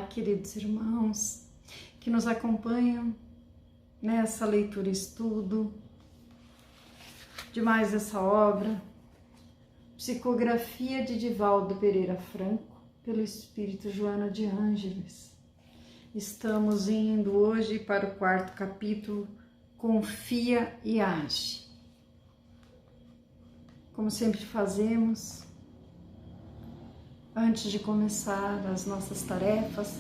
Olá, queridos irmãos que nos acompanham nessa leitura e estudo de mais essa obra, Psicografia de Divaldo Pereira Franco, pelo Espírito Joana de Ângeles. Estamos indo hoje para o 4º capítulo, Confia e Age. Como sempre fazemos, antes de começar as nossas tarefas,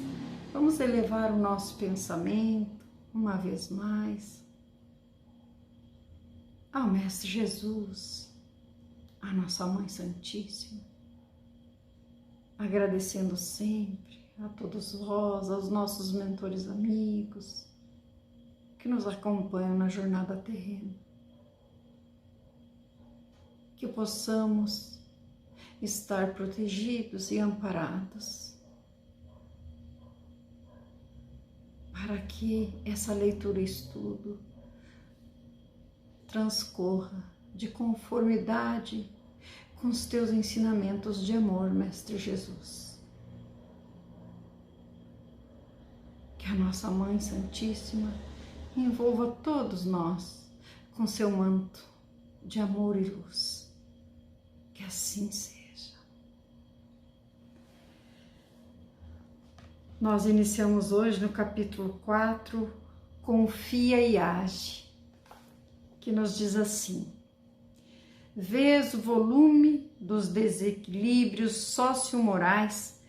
vamos elevar o nosso pensamento, uma vez mais, ao Mestre Jesus, à nossa Mãe Santíssima, agradecendo sempre a todos vós, aos nossos mentores amigos, que nos acompanham na jornada terrena. Que possamos estar protegidos e amparados, para que essa leitura e estudo transcorra de conformidade com os teus ensinamentos de amor, Mestre Jesus. Que a nossa Mãe Santíssima envolva todos nós com seu manto de amor e luz. Que assim seja. Nós iniciamos hoje no capítulo 4, Confia e Age, que nos diz assim: vês o volume dos desequilíbrios sociomorais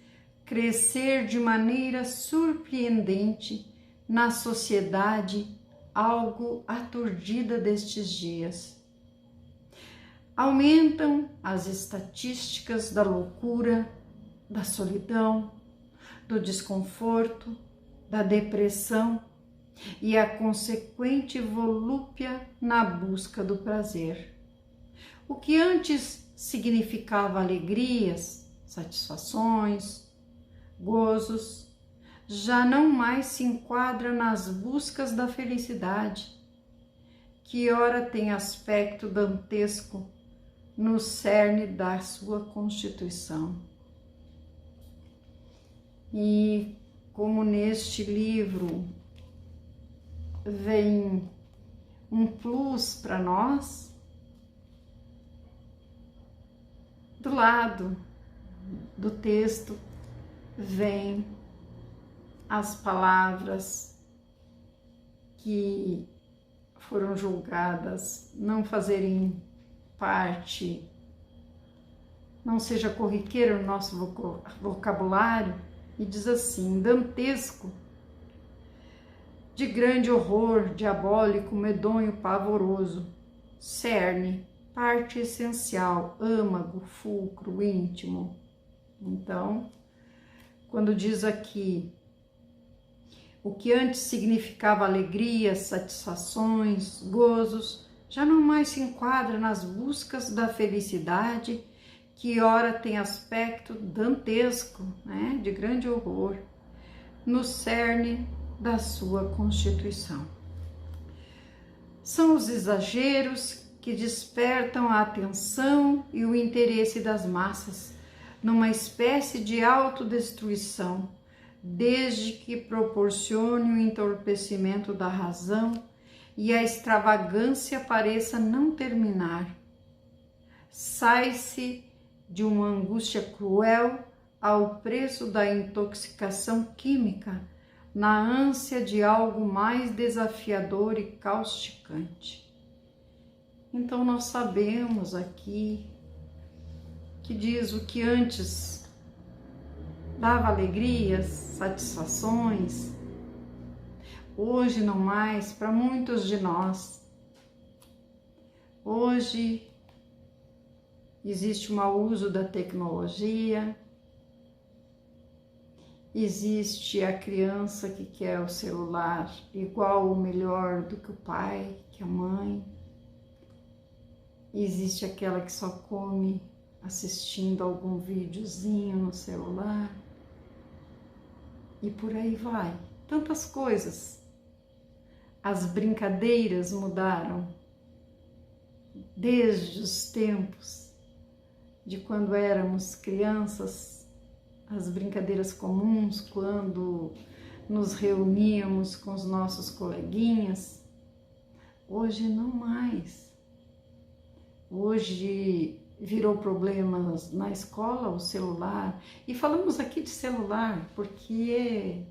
crescer de maneira surpreendente na sociedade algo aturdida destes dias. Aumentam as estatísticas da loucura, da solidão, do desconforto, da depressão e a consequente volúpia na busca do prazer. O que antes significava alegrias, satisfações, gozos, já não mais se enquadra nas buscas da felicidade, que ora tem aspecto dantesco no cerne da sua constituição. E como neste livro vem um plus para nós, do lado do texto vem as palavras que foram julgadas não fazerem parte, não seja corriqueiro no nosso vocabulário, e diz assim: dantesco, de grande horror, diabólico, medonho, pavoroso, cerne, parte essencial, âmago, fulcro, íntimo. Então, quando diz aqui o que antes significava alegrias, satisfações, gozos, já não mais se enquadra nas buscas da felicidade, que ora tem aspecto dantesco, né, de grande horror, no cerne da sua constituição. São os exageros que despertam a atenção e o interesse das massas numa espécie de autodestruição, desde que proporcione o entorpecimento da razão e a extravagância pareça não terminar. Sai-se de uma angústia cruel ao preço da intoxicação química, na ânsia de algo mais desafiador e causticante. Então nós sabemos aqui que diz o que antes dava alegrias, satisfações, hoje não mais para muitos de nós. Hoje existe um mau uso da tecnologia, existe a criança que quer o celular igual ou melhor do que o pai, que a mãe, existe aquela que só come assistindo algum videozinho no celular, e por aí vai, tantas coisas. As brincadeiras mudaram desde os tempos de quando éramos crianças. as brincadeiras comuns quando nos reuníamos com os nossos coleguinhas. Hoje não mais. Hoje virou problemas na escola o celular. E falamos aqui de celular porque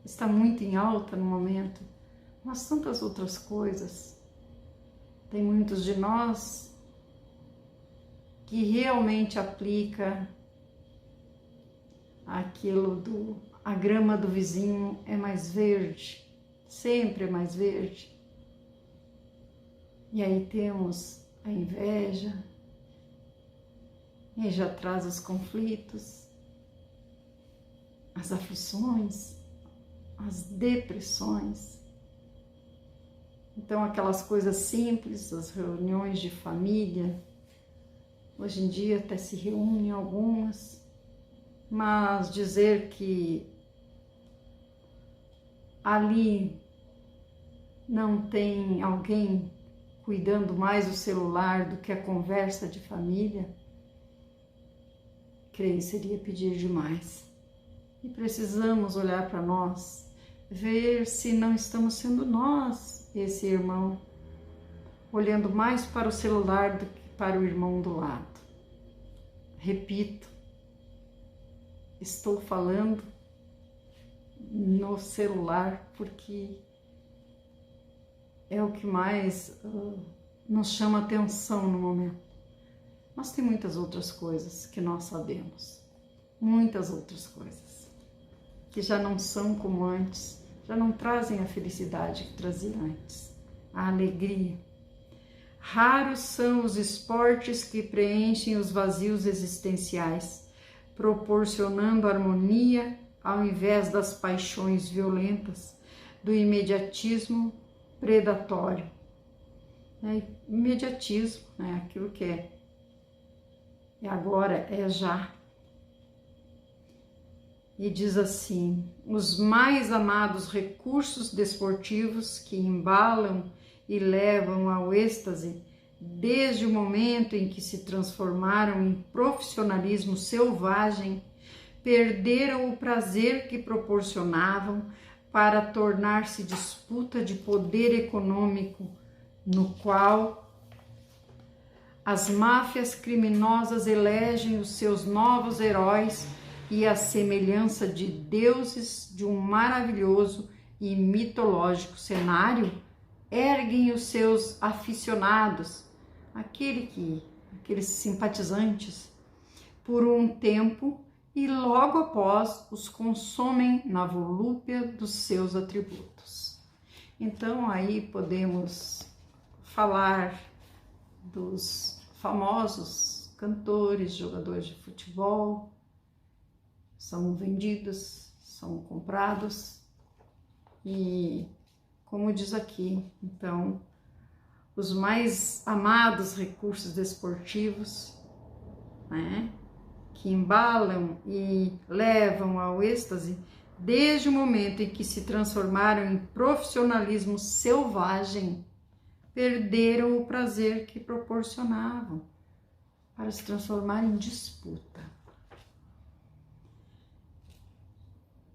está muito em alta no momento, mas tantas outras coisas. Tem muitos de nós que realmente aplica aquilo a grama do vizinho é mais verde, sempre é mais verde. E aí temos a inveja, e aí já traz os conflitos, as aflições, as depressões. Então aquelas coisas simples, as reuniões de família, hoje em dia até se reúnem algumas, mas dizer que ali não tem alguém cuidando mais do celular do que a conversa de família, creio seria pedir demais. E precisamos olhar para nós, ver se não estamos sendo nós esse irmão, olhando mais para o celular do que para o irmão do lado. Repito, estou falando no celular porque é o que mais nos chama atenção no momento. Mas tem muitas outras coisas que nós sabemos, muitas outras coisas, que já não são como antes, já não trazem a felicidade que traziam antes, a alegria. Raros são os esportes que preenchem os vazios existenciais, proporcionando harmonia ao invés das paixões violentas, do imediatismo predatório. Imediatismo, aquilo que é agora, é já. E diz assim: os mais amados recursos desportivos que embalam e levam ao êxtase, desde o momento em que se transformaram em profissionalismo selvagem, perderam o prazer que proporcionavam para tornar-se disputa de poder econômico, no qual as máfias criminosas elegem os seus novos heróis e, à semelhança de deuses de um maravilhoso e mitológico cenário, erguem os seus aficionados, aqueles simpatizantes, por um tempo e logo após os consomem na volúpia dos seus atributos. Então aí podemos falar dos famosos cantores, jogadores de futebol, são vendidos, são comprados e, como diz aqui, então, os mais amados recursos desportivos, que embalam e levam ao êxtase, desde o momento em que se transformaram em profissionalismo selvagem, perderam o prazer que proporcionavam para se transformar em disputa.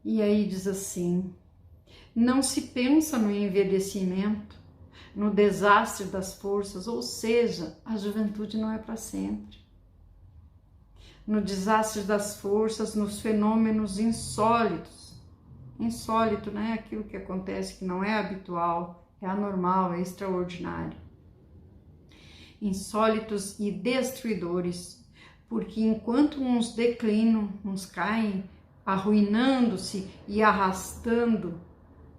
E aí diz assim: não se pensa no envelhecimento, no desastre das forças, ou seja, a juventude não é para sempre. No desastre das forças, nos fenômenos insólitos. Insólito, aquilo que acontece que não é habitual, é anormal, é extraordinário. Insólitos e destruidores, porque enquanto uns declinam, uns caem, arruinando-se e arrastando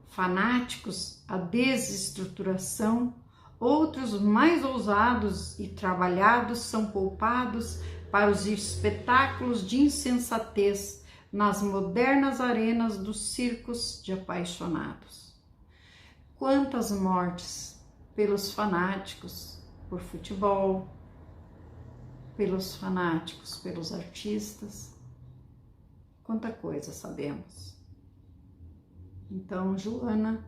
fanáticos à desestruturação, outros mais ousados e trabalhados são poupados para os espetáculos de insensatez nas modernas arenas dos circos de apaixonados. Quantas mortes pelos fanáticos por futebol, pelos fanáticos pelos artistas, quanta coisa sabemos. Então, Joana,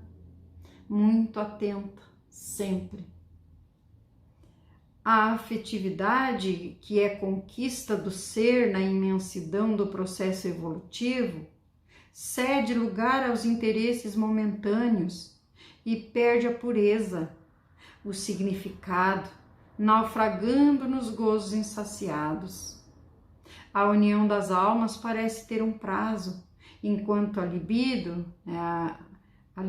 muito atenta, sempre, A afetividade, que é conquista do ser na imensidão do processo evolutivo, cede lugar aos interesses momentâneos e perde a pureza, o significado, naufragando nos gozos insaciados. A união das almas parece ter um prazo, enquanto a libido, né, a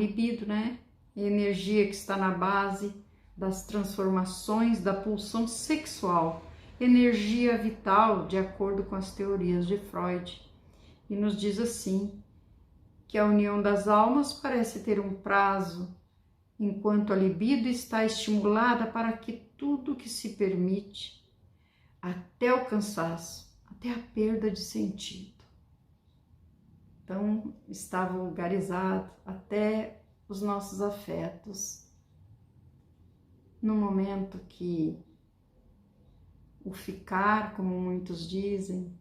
energia que está na base das transformações da pulsão sexual, energia vital, de acordo com as teorias de Freud, e nos diz assim, que a união das almas parece ter um prazo, enquanto a libido está estimulada para que tudo que se permite, até o cansaço, até a perda de sentido. Então, está vulgarizado até os nossos afetos, no momento que o ficar, como muitos dizem,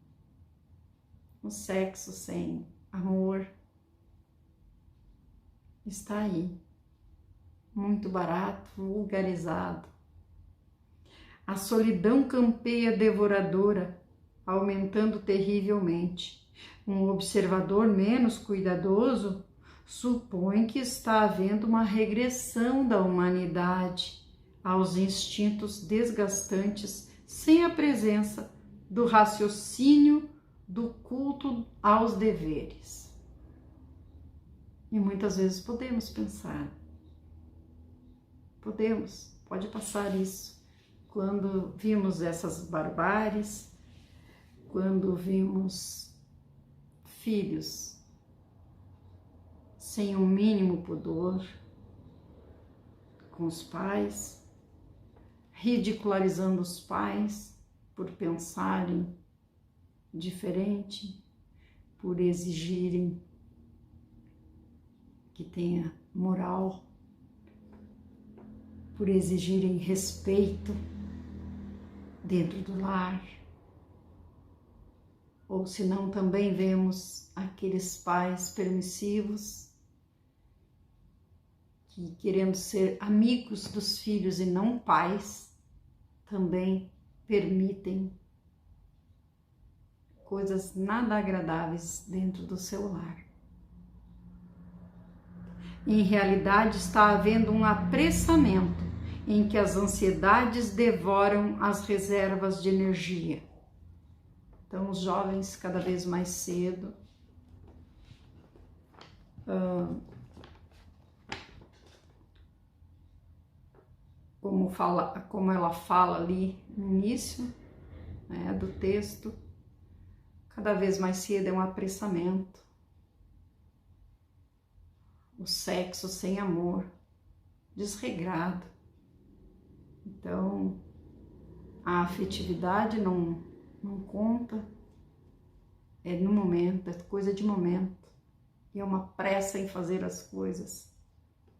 o sexo sem amor, está aí, muito barato, vulgarizado. A solidão campeia devoradora, aumentando terrivelmente. Um observador menos cuidadoso supõe que está havendo uma regressão da humanidade aos instintos desgastantes, sem a presença do raciocínio, do culto aos deveres. E muitas vezes podemos pensar, pode passar isso, quando vimos essas barbáries, quando vimos filhos sem o mínimo pudor com os pais, ridicularizando os pais por pensarem diferente, por exigirem que tenha moral, por exigirem respeito dentro do lar. Ou se não, também vemos aqueles pais permissivos que, querendo ser amigos dos filhos e não pais, também permitem coisas nada agradáveis dentro do seu lar. Em realidade, está havendo um apressamento em que as ansiedades devoram as reservas de energia. Então, os jovens cada vez mais cedo como ela fala ali no início, né, do texto, cada vez mais cedo é um apressamento. O sexo sem amor, desregrado. Então, a afetividade não conta, é no momento, é coisa de momento. E é uma pressa em fazer as coisas.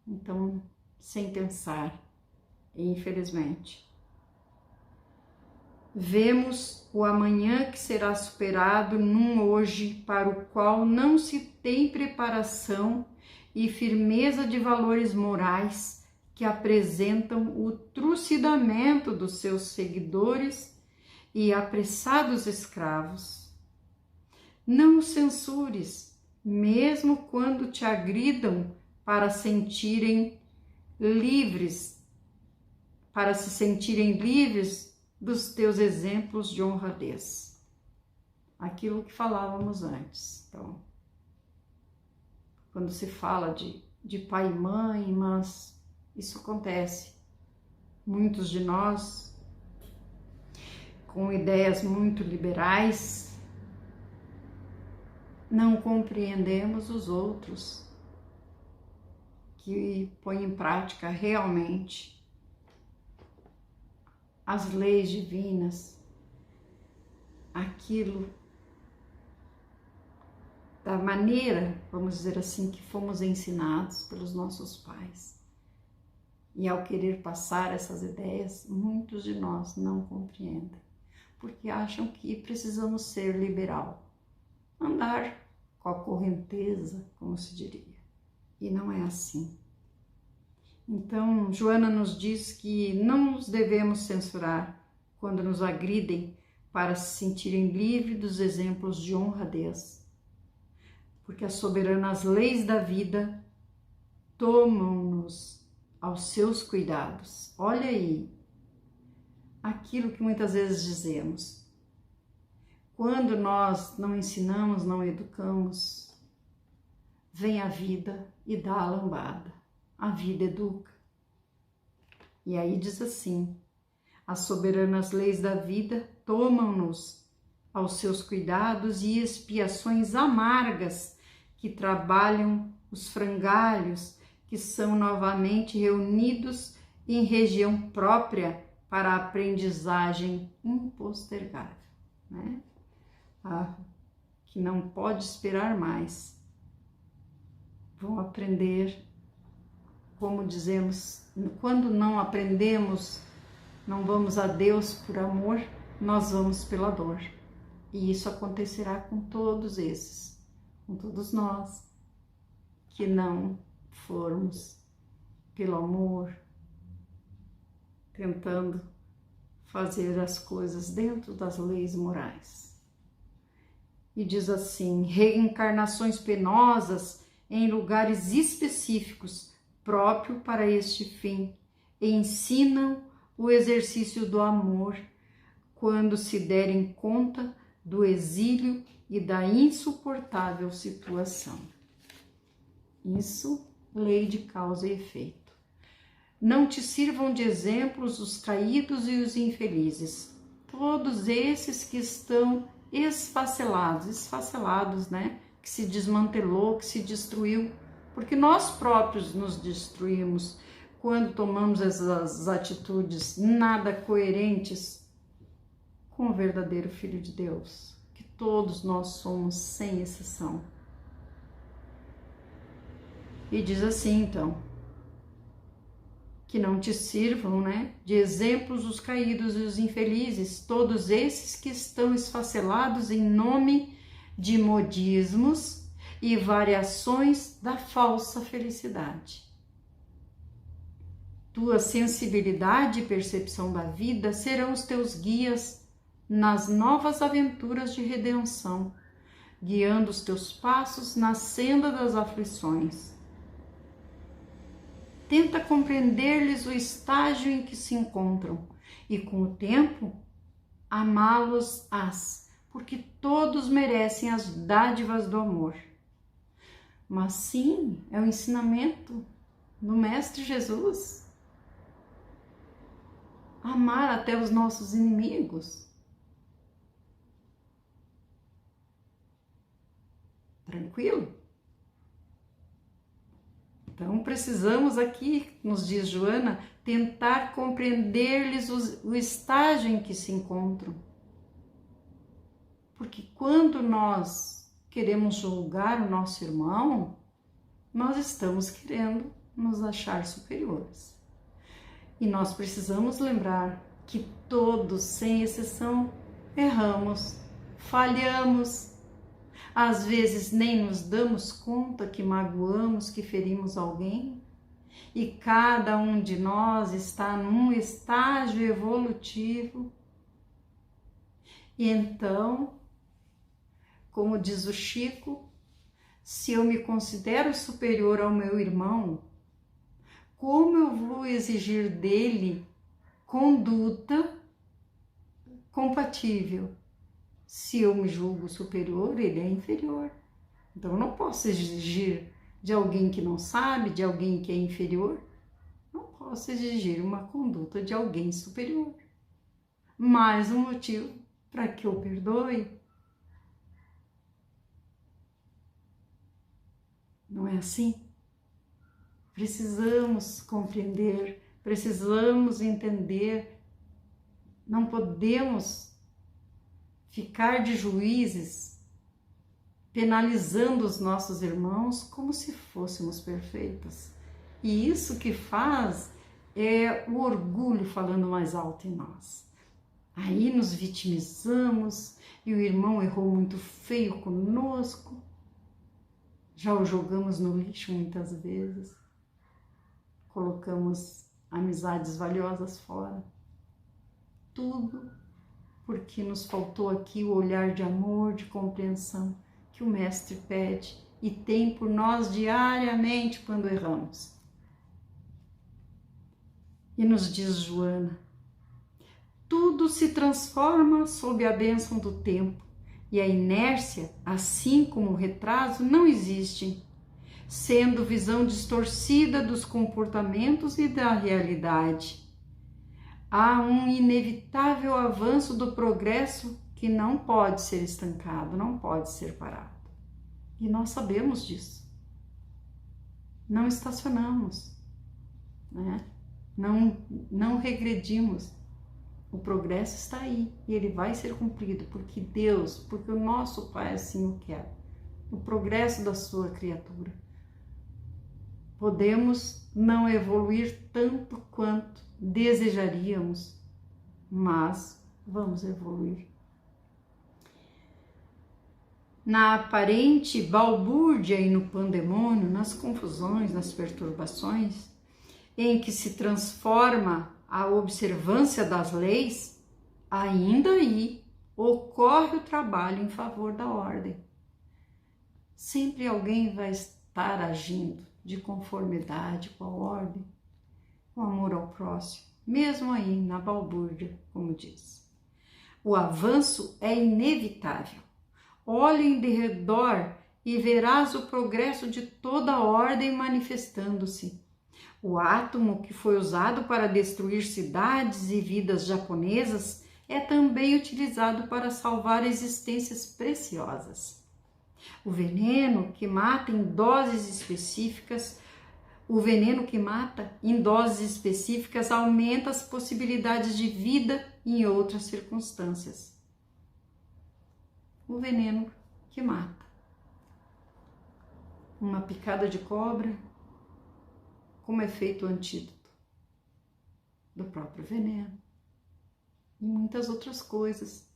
Então, sem pensar, infelizmente. Vemos o amanhã que será superado num hoje para o qual não se tem preparação e firmeza de valores morais que apresentam o trucidamento dos seus seguidores e apressados escravos. Não os censures, mesmo quando te agridam para se sentirem livres dos teus exemplos de honradez. Aquilo que falávamos antes. Então, quando se fala de pai e mãe, mas isso acontece. Muitos de nós, com ideias muito liberais, não compreendemos os outros que põem em prática realmente as leis divinas, aquilo da maneira, vamos dizer assim, que fomos ensinados pelos nossos pais. E ao querer passar essas ideias, muitos de nós não compreendem, porque acham que precisamos ser liberal, andar com a correnteza, como se diria. E não é assim. Então, Joana nos diz que não nos devemos censurar quando nos agridem para se sentirem livres dos exemplos de honradez, porque as soberanas leis da vida tomam-nos aos seus cuidados. Olha aí, aquilo que muitas vezes dizemos. Quando nós não ensinamos, não educamos, vem a vida e dá a lambada. A vida educa. E aí diz assim: as soberanas leis da vida tomam-nos aos seus cuidados e expiações amargas que trabalham os frangalhos que são novamente reunidos em região própria para a aprendizagem impostergável, né? Que não pode esperar mais. Vão aprender, como dizemos, quando não aprendemos, não vamos a Deus por amor, nós vamos pela dor. E isso acontecerá com todos esses, com todos nós, que não formos pelo amor, tentando fazer as coisas dentro das leis morais. E diz assim: reencarnações penosas em lugares específicos, próprio para este fim, e ensinam o exercício do amor quando se derem conta do exílio e da insuportável situação. Isso, lei de causa e efeito. Não te sirvam de exemplos os caídos e os infelizes, todos esses que estão esfacelados, né? Que se desmantelou, que se destruiu, porque nós próprios nos destruímos quando tomamos essas atitudes nada coerentes com o verdadeiro Filho de Deus, que todos nós somos sem exceção. E diz assim, então, que não te sirvam, né, de exemplos os caídos e os infelizes, todos esses que estão esfacelados em nome de modismos e variações da falsa felicidade. Tua sensibilidade e percepção da vida serão os teus guias nas novas aventuras de redenção, guiando os teus passos na senda das aflições. Tenta compreender-lhes o estágio em que se encontram e, com o tempo, amá-los-ás, porque todos merecem as dádivas do amor. Mas sim, é o ensinamento do Mestre Jesus. Amar até os nossos inimigos. Tranquilo? Então, precisamos aqui, nos diz Joana, tentar compreender-lhes o estágio em que se encontram. Porque quando nós queremos julgar o nosso irmão, nós estamos querendo nos achar superiores. E nós precisamos lembrar que todos, sem exceção, erramos, falhamos. Às vezes nem nos damos conta que magoamos, que ferimos alguém, e cada um de nós está num estágio evolutivo. E então, como diz o Chico, se eu me considero superior ao meu irmão, como eu vou exigir dele conduta compatível? Se eu me julgo superior, ele é inferior. Então, eu não posso exigir de alguém que não sabe, de alguém que é inferior. Não posso exigir uma conduta de alguém superior. Mais um motivo para que eu perdoe. Não é assim? Precisamos compreender, precisamos entender. Não podemos ficar de juízes, penalizando os nossos irmãos como se fôssemos perfeitos. E isso que faz é o orgulho falando mais alto em nós. Aí nos vitimizamos e o irmão errou muito feio conosco. Já o jogamos no lixo muitas vezes. colocamos amizades valiosas fora. Tudo porque nos faltou aqui o olhar de amor, de compreensão que o Mestre pede e tem por nós diariamente quando erramos. E nos diz Joana, tudo se transforma sob a bênção do tempo e a inércia, assim como o retraso, não existem, sendo visão distorcida dos comportamentos e da realidade. Há um inevitável avanço do progresso que não pode ser estancado, não pode ser parado. E nós sabemos disso. Não estacionamos, né? Não regredimos. O progresso está aí e ele vai ser cumprido porque Deus, porque o nosso Pai assim o quer. O progresso da sua criatura. Podemos não evoluir tanto quanto desejaríamos, mas vamos evoluir. Na aparente balbúrdia e no pandemônio, nas confusões, nas perturbações, em que se transforma a observância das leis, ainda aí ocorre o trabalho em favor da ordem. Sempre alguém vai estar agindo de conformidade com a ordem, com amor ao próximo, mesmo aí na balbúrdia, como diz. O avanço é inevitável. Olhe em derredor e verás o progresso de toda a ordem manifestando-se. O átomo que foi usado para destruir cidades e vidas japonesas é também utilizado para salvar existências preciosas. O veneno que mata em doses específicas, aumenta as possibilidades de vida em outras circunstâncias. O veneno que mata. Uma picada de cobra, como é feito o antídoto do próprio veneno e muitas outras coisas.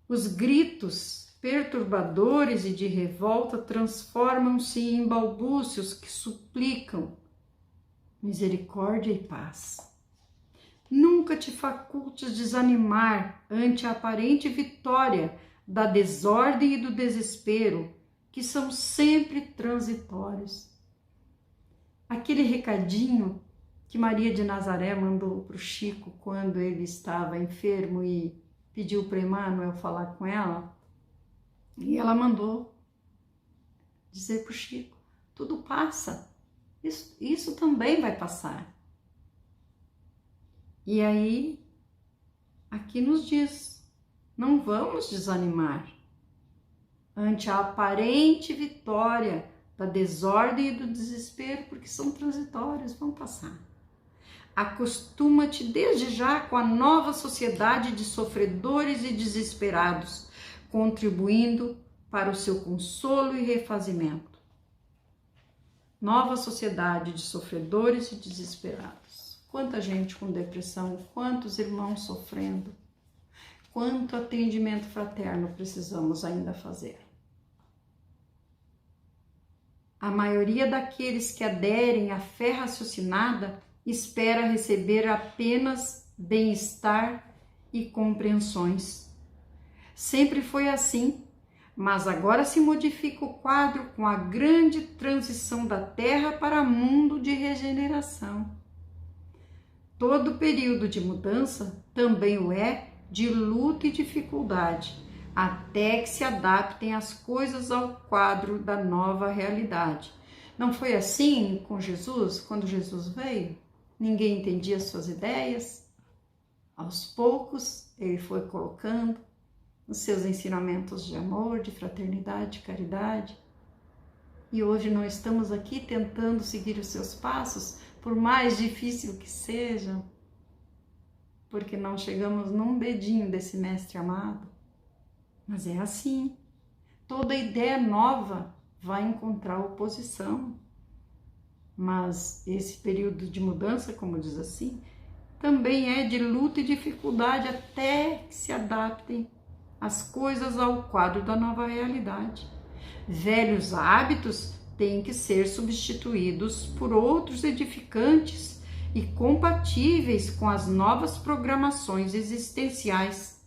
Os gritos perturbadores e de revolta transformam-se em balbúcios que suplicam misericórdia e paz. Nunca te facultes desanimar ante a aparente vitória da desordem e do desespero, que são sempre transitórios. Aquele recadinho que Maria de Nazaré mandou para o Chico quando ele estava enfermo e pediu para Emmanuel falar com ela, e ela mandou dizer para o Chico, tudo passa, isso também vai passar. E aí, aqui nos diz, não vamos desanimar ante a aparente vitória da desordem e do desespero, porque são transitórios, vão passar. Acostuma-te desde já com a nova sociedade de sofredores e desesperados, contribuindo para o seu consolo e refazimento. Nova sociedade de sofredores e desesperados. Quanta gente com depressão, quantos irmãos sofrendo, quanto atendimento fraterno precisamos ainda fazer. A maioria daqueles que aderem à fé raciocinada espera receber apenas bem-estar e compreensões. Sempre foi assim, mas agora se modifica o quadro com a grande transição da Terra para mundo de regeneração. Todo período de mudança também o é de luta e dificuldade, até que se adaptem as coisas ao quadro da nova realidade. Não foi assim com Jesus, quando Jesus veio? Ninguém entendia suas ideias. Aos poucos, ele foi colocando os seus ensinamentos de amor, de fraternidade, de caridade. E hoje nós estamos aqui tentando seguir os seus passos, por mais difícil que seja, porque não chegamos num dedinho desse mestre amado. Mas é assim, toda ideia nova vai encontrar oposição. Mas esse período de mudança, como diz assim, também é de luta e dificuldade até que se adaptem as coisas ao quadro da nova realidade. Velhos hábitos têm que ser substituídos por outros edificantes e compatíveis com as novas programações existenciais.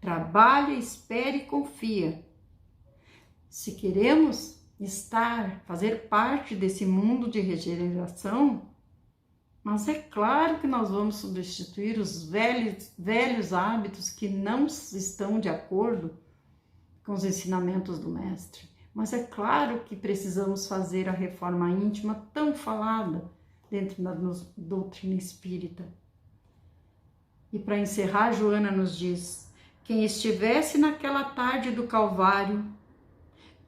Trabalha, espere e confia. Se queremos fazer parte desse mundo de regeneração, mas é claro que nós vamos substituir os velhos hábitos que não estão de acordo com os ensinamentos do Mestre. Mas é claro que precisamos fazer a reforma íntima tão falada dentro da doutrina espírita. E para encerrar, Joana nos diz: quem estivesse naquela tarde do Calvário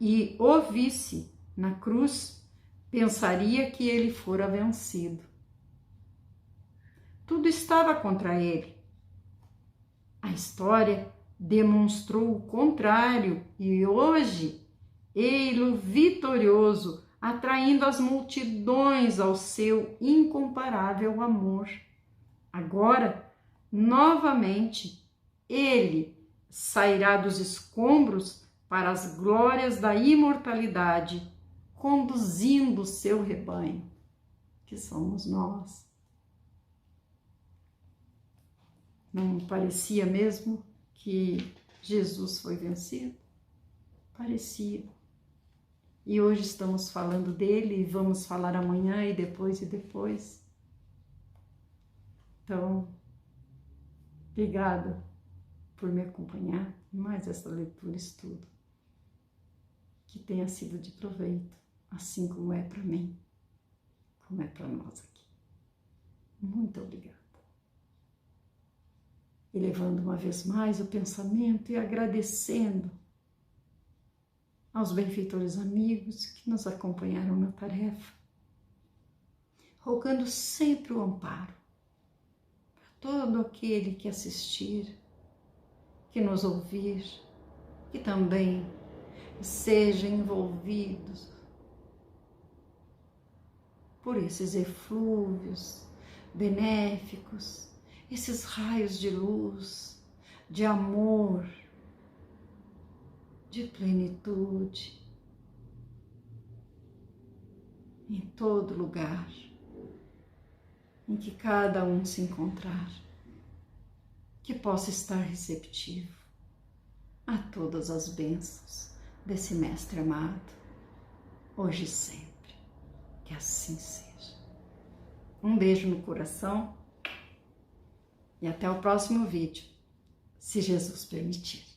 e o visse na cruz, pensaria que ele fora vencido. Tudo estava contra ele. A história demonstrou o contrário e hoje, ei-lo vitorioso, atraindo as multidões ao seu incomparável amor. Agora, novamente, ele sairá dos escombros para as glórias da imortalidade, conduzindo o seu rebanho, que somos nós. Não parecia mesmo que Jesus foi vencido? Parecia. E hoje estamos falando dele e vamos falar amanhã e depois e depois. Então, obrigada por me acompanhar em mais essa leitura e estudo. Que tenha sido de proveito, assim como é para mim, como é para nós aqui. Muito obrigada. E levando uma vez mais o pensamento e agradecendo aos benfeitores amigos que nos acompanharam na tarefa, rogando sempre o amparo para todo aquele que assistir, que nos ouvir, que também sejam envolvidos por esses eflúvios benéficos, esses raios de luz, de amor, de plenitude, em todo lugar em que cada um se encontrar, que possa estar receptivo a todas as bênçãos desse Mestre amado, hoje e sempre, que assim seja. Um beijo no coração e até o próximo vídeo, se Jesus permitir.